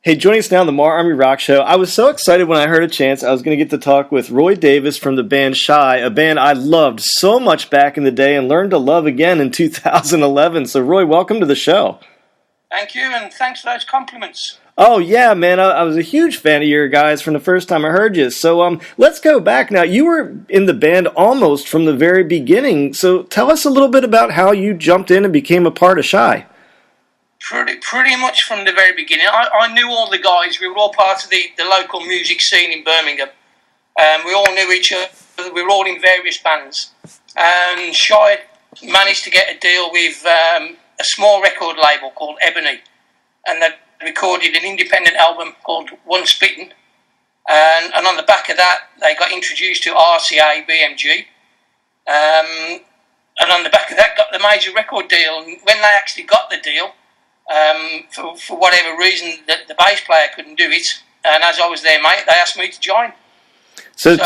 Hey, joining us now on the MARR Army Rock Show. I was so excited when I heard a chance I was going to get to talk with Roy Davis from the band Shy, a band I loved so much back in the day and learned to love again in 2011. So, Roy, welcome to the show. Thank you, and thanks for those compliments. Oh, yeah, man. I was a huge fan of your guys from the first time I heard you. So, let's go back now. You were in the band almost from the very beginning. So, tell us a little bit about how you jumped in and became a part of Shy. Pretty much from the very beginning. I knew all the guys. We were all part of the local music scene in Birmingham. We all knew each other. We were all in various bands. And Shy managed to get a deal with a small record label called Ebony. And they recorded an independent album called One Spittin'. And on the back of that, they got introduced to RCA BMG. And on the back of that, got the major record deal. And when they actually got the deal, for whatever reason, the bass player couldn't do it, and as I was their mate, they asked me to join. So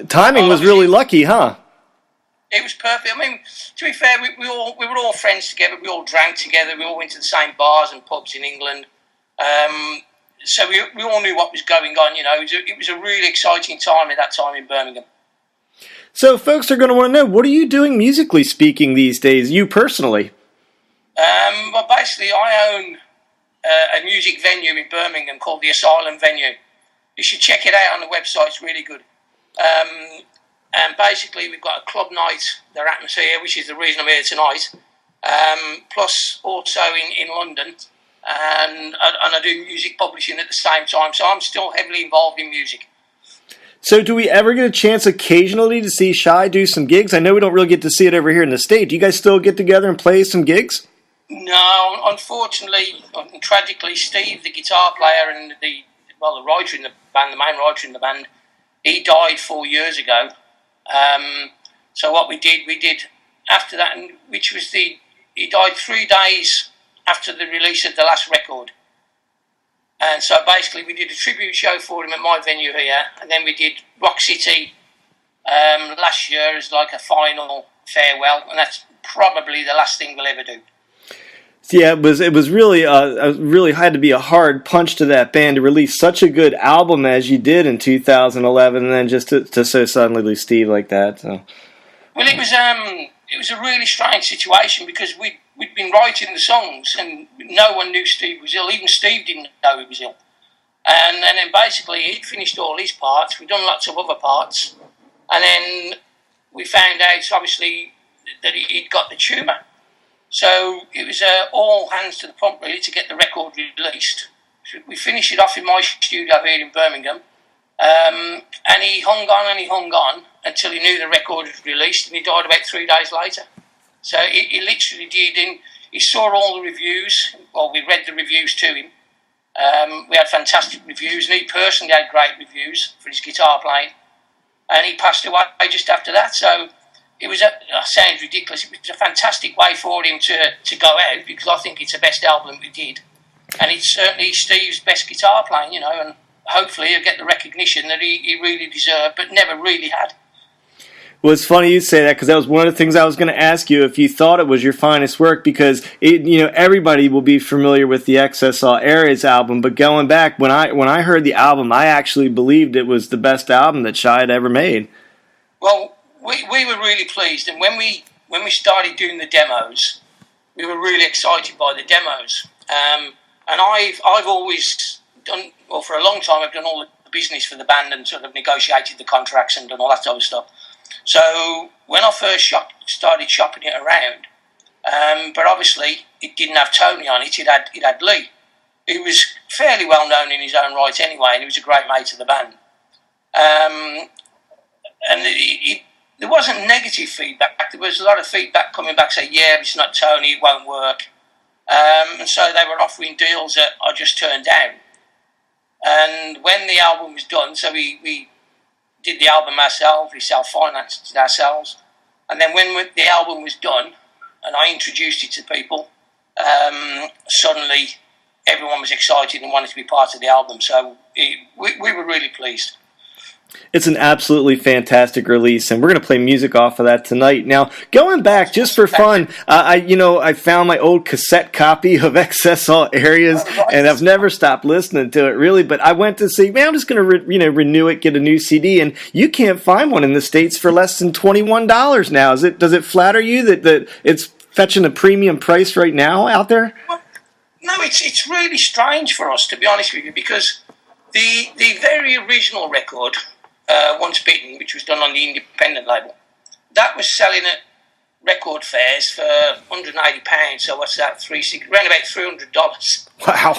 timing was really lucky, huh? It was perfect. I mean, to be fair, we were all friends together. We all drank together. We all went to the same bars and pubs in England. So we all knew what was going on. You know, it was a really exciting time at that time in Birmingham. So folks are going to want to know, what are you doing musically speaking these days, you personally? Well, basically, I own a music venue in Birmingham called the Asylum Venue. You should check it out on the website. It's really good. And basically, we've got a club night, the atmosphere, which is the reason I'm here tonight. Plus, also in London, and I do music publishing at the same time. So I'm still heavily involved in music. So do we ever get a chance occasionally to see Shy do some gigs? I know we don't really get to see it over here in the States. Do you guys still get together and play some gigs? No, unfortunately, tragically, Steve, the guitar player and the writer in the band, the main writer in the band, he died 4 years ago. So what we did after that, he died 3 days after the release of the last record. And so basically we did a tribute show for him at my venue here, and then we did Rock City last year as like a final farewell, and that's probably the last thing we'll ever do. Yeah, it was really really had to be a hard punch to that band to release such a good album as you did in 2011, and then just to so suddenly lose Steve like that. So. Well, it was a really strange situation because we'd been writing the songs and no one knew Steve was ill. Even Steve didn't know he was ill. And then basically he'd finished all his parts. We'd done lots of other parts, and then we found out obviously that he'd got the tumour. So it was all hands to the pump, really, to get the record released. We finished it off in my studio here in Birmingham, and he hung on until he knew the record was released, and he died about 3 days later. So he literally did, and he saw all the reviews. Well, we read the reviews to him. We had fantastic reviews, and he personally had great reviews for his guitar playing, and he passed away just after that. So it was sounds ridiculous. It was a fantastic way for him to go out, because I think it's the best album we did, and it's certainly Steve's best guitar playing, you know, and hopefully he'll get the recognition that he really deserved, but never really had. Well, it's funny you say that, because that was one of the things I was going to ask you, if you thought it was your finest work, because everybody will be familiar with the Excess All Areas album, but going back, when I heard the album, I actually believed it was the best album that Shy had ever made. Well, we were really pleased, and when we started doing the demos, we were really excited by the demos. And I've always done, well, for a long time, I've done all the business for the band and sort of negotiated the contracts and done all that sort of stuff. So when I first started shopping it around, but obviously it didn't have Tony on it. It had Lee. He was fairly well known in his own right anyway, and he was a great mate of the band. And there wasn't negative feedback. There was a lot of feedback coming back saying, yeah, it's not Tony, it won't work. And so they were offering deals that I just turned down. And when the album was done, so we did the album ourselves, we self-financed it ourselves. And then when the album was done and I introduced it to people, suddenly everyone was excited and wanted to be part of the album. So we were really pleased. It's an absolutely fantastic release, and we're going to play music off of that tonight. Now, going back just for fun, I found my old cassette copy of Excess All Areas, and I've never stopped listening to it really. But I went to see, man, I'm just going to renew it, get a new CD, and you can't find one in the States for less than $21 now. Does it flatter you that it's fetching a premium price right now out there? Well, no, it's really strange for us, to be honest with you, because the very original record, Once Bitten, which was done on the independent label, that was selling at record fairs for £180. So what's that? Around about $300. Wow.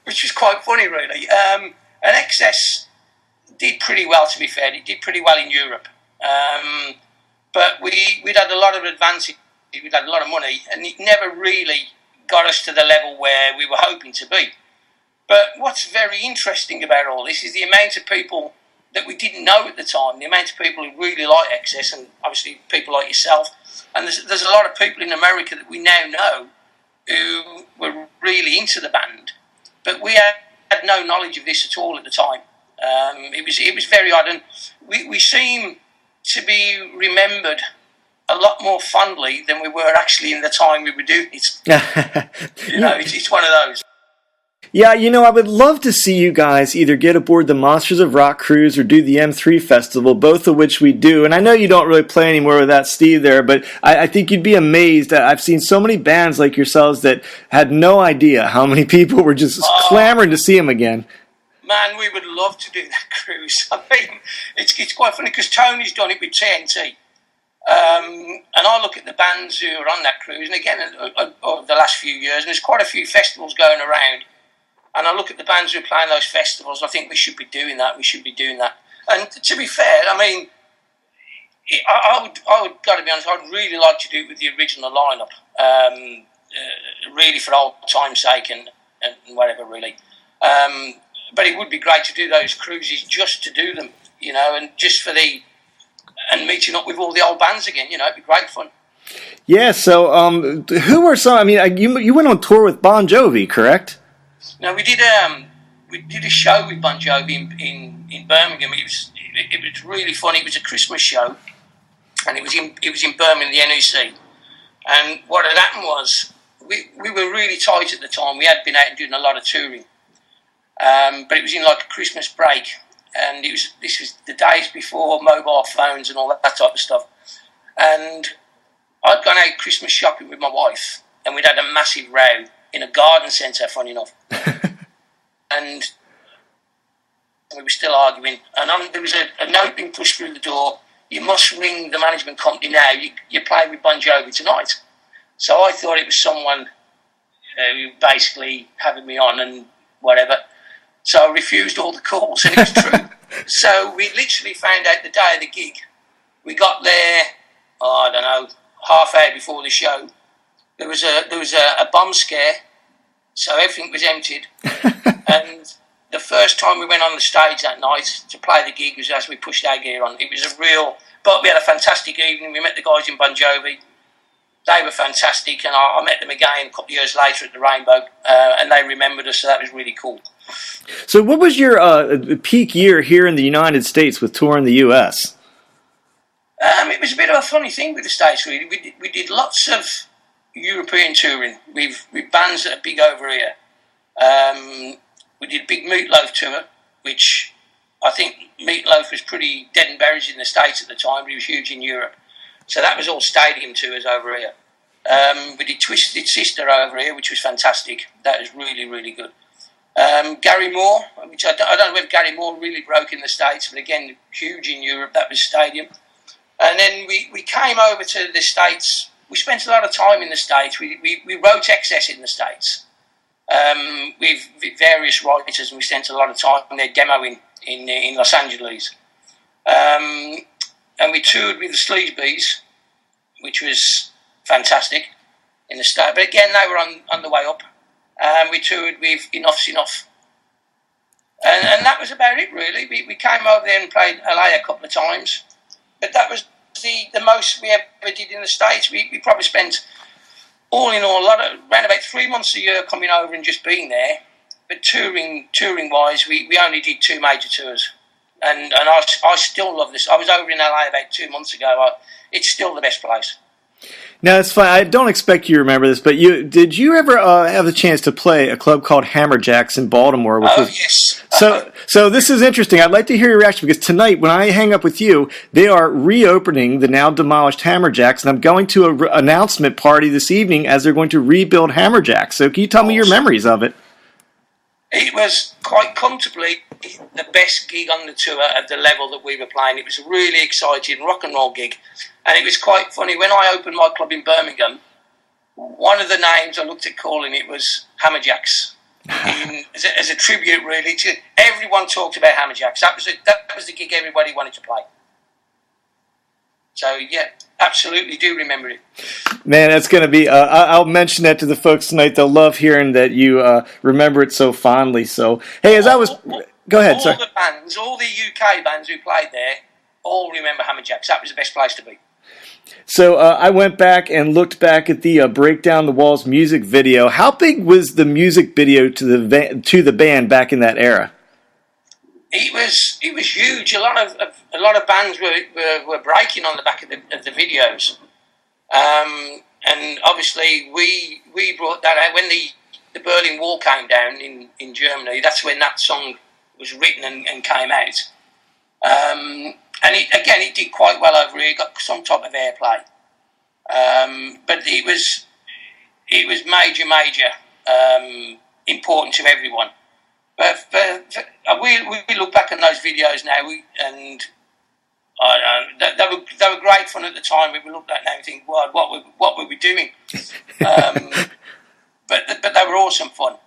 which was quite funny, really. And Excess did pretty well, to be fair. It did pretty well in Europe, but we'd had a lot of advances. We'd had a lot of money, and it never really got us to the level where we were hoping to be. But what's very interesting about all this is the amount of people that we didn't know at the time, the amount of people who really like Excess, and obviously people like yourself. And there's a lot of people in America that we now know who were really into the band, but we had no knowledge of this at all at the time. It was very odd, and we seem to be remembered a lot more fondly than we were actually in the time we were doing it. It's one of those. Yeah, I would love to see you guys either get aboard the Monsters of Rock cruise or do the M3 Festival, both of which we do. And I know you don't really play anymore without Steve there, but I think you'd be amazed. I've seen so many bands like yourselves that had no idea how many people were just clamoring to see him again. Man, we would love to do that cruise. I mean, it's quite funny because Tony's done it with TNT. And I look at the bands who are on that cruise, and again, over the last few years, and there's quite a few festivals going around. And I look at the bands who are playing those festivals, and I think we should be doing that. And to be fair, I mean, I would got to be honest, I'd really like to do it with the original lineup, really for old time's sake and whatever, really. But it would be great to do those cruises just to do them, and just for and meeting up with all the old bands again, it'd be great fun. Yeah. So, who are some? I mean, you went on tour with Bon Jovi, correct? No, we did a show with Bon Jovi in Birmingham. It was really funny. It was a Christmas show, and it was in Birmingham, the NEC. And what had happened was we were really tight at the time. We had been out and doing a lot of touring, but it was in like a Christmas break, and this was the days before mobile phones and all that type of stuff. And I'd gone out Christmas shopping with my wife, and we'd had a massive row in a garden centre, funny enough. And we were still arguing. And there was a note being pushed through the door: you must ring the management company now. You're playing with Bon Jovi tonight. So I thought it was someone who basically having me on and whatever. So I refused all the calls, and it was true. So we literally found out the day of the gig. We got there, I don't know, half hour before the show. There was a bomb scare, so everything was emptied. And the first time we went on the stage that night to play the gig was as we pushed our gear on. It was but we had a fantastic evening. We met the guys in Bon Jovi. They were fantastic, and I met them again a couple of years later at the Rainbow, and they remembered us, so that was really cool. So what was your peak year here in the United States with touring the US? It was a bit of a funny thing with the States, really. We did lots of European touring with bands that are big over here. We did a big Meatloaf tour, which I think Meatloaf was pretty dead and buried in the States at the time, but he was huge in Europe. So that was all stadium tours over here. We did Twisted Sister over here, which was fantastic. That was really, really good. Gary Moore, which I don't know whether Gary Moore really broke in the States, but again, huge in Europe. That was stadium. And then we came over to the States. We spent a lot of time in the States. We wrote Excess in the States with various writers, and we spent a lot of time there demoing in Los Angeles. And we toured with the Sleazebees, which was fantastic in the States. But again, they were on the way up. We toured with Enough's Enough. And that was about it, really. We came over there and played LA a couple of times. But that was the most we ever did in the States. We probably spent, all in all, around about 3 months a year coming over and just being there. But touring-wise, we only did 2 major tours. I still love this. I was over in LA about 2 months ago. It's still the best place. Now, it's fine. I don't expect you to remember this, but did you ever have the chance to play a club called Hammerjacks in Baltimore? Yes. So this is interesting. I'd like to hear your reaction because tonight, when I hang up with you, they are reopening the now demolished Hammerjacks, and I'm going to an announcement party this evening as they're going to rebuild Hammerjacks. So can you tell me your memories of it? It was quite comfortably the best gig on the tour at the level that we were playing. It was a really exciting rock and roll gig. And it was quite funny. When I opened my club in Birmingham, one of the names I looked at calling it was Hammerjacks. As a tribute, really, to everyone talked about Hammerjacks. That was the gig everybody wanted to play. So, yeah, absolutely do remember it. Man, that's going to be... I'll mention that to the folks tonight. They'll love hearing that you remember it so fondly. So, hey, go ahead, sorry. All the UK bands who played there, all remember Hammerjacks. That was the best place to be. So I went back and looked back at the Break Down the Walls music video. How big was the music video to the band back in that era? It was huge. A lot of bands were breaking on the back of the videos, and obviously we brought that out when the Berlin Wall came down in Germany. That's when that song was written and came out. And it did quite well over here. It got some type of airplay, but it was major, important to everyone. But we look back on those videos now, and they were great fun at the time. We look back now and think, "What were we doing?" But they were awesome fun.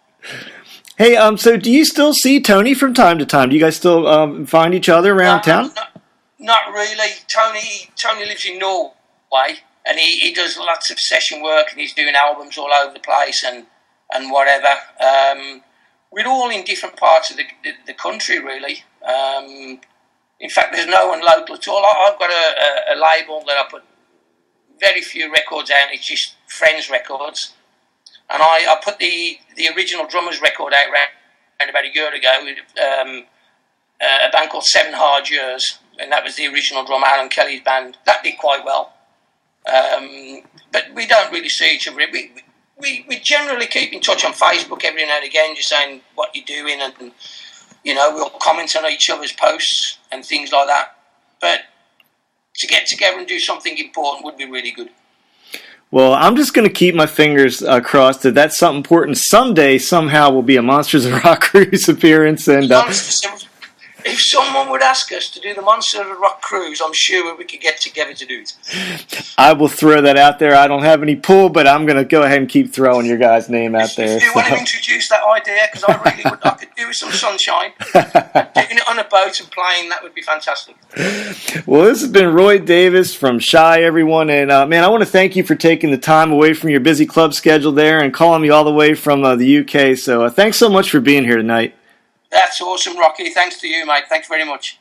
Hey, so do you still see Tony from time to time? Do you guys still find each other around town? Not really. Tony lives in Norway, and he does lots of session work, and he's doing albums all over the place and whatever. We're all in different parts of the country, really. In fact, there's no one local at all. I've got a label that I put very few records out. It's just Friends Records, and I put the original Drummers record out around about a year ago with a band called 7 Hard Years. And that was the original drummer, Alan Kelly's band. That did quite well. But we don't really see each other. We generally keep in touch on Facebook every now and again, just saying what you're doing, and we'll comment on each other's posts and things like that. But to get together and do something important would be really good. Well, I'm just going to keep my fingers crossed that something important someday, somehow, will be a Monsters of Rock Cruise appearance. And if someone would ask us to do the Monsters of Rock Cruise, I'm sure we could get together to do it. I will throw that out there. I don't have any pull, but I'm going to go ahead and keep throwing your guys' name out there. If you want to introduce that idea, because I really would, I could do with some sunshine. Doing it on a boat and playing, that would be fantastic. Well, this has been Roy Davis from Shy, everyone. And, man, I want to thank you for taking the time away from your busy club schedule there and calling me all the way from the UK. So thanks so much for being here tonight. That's awesome, Rocky. Thanks to you, mate. Thanks very much.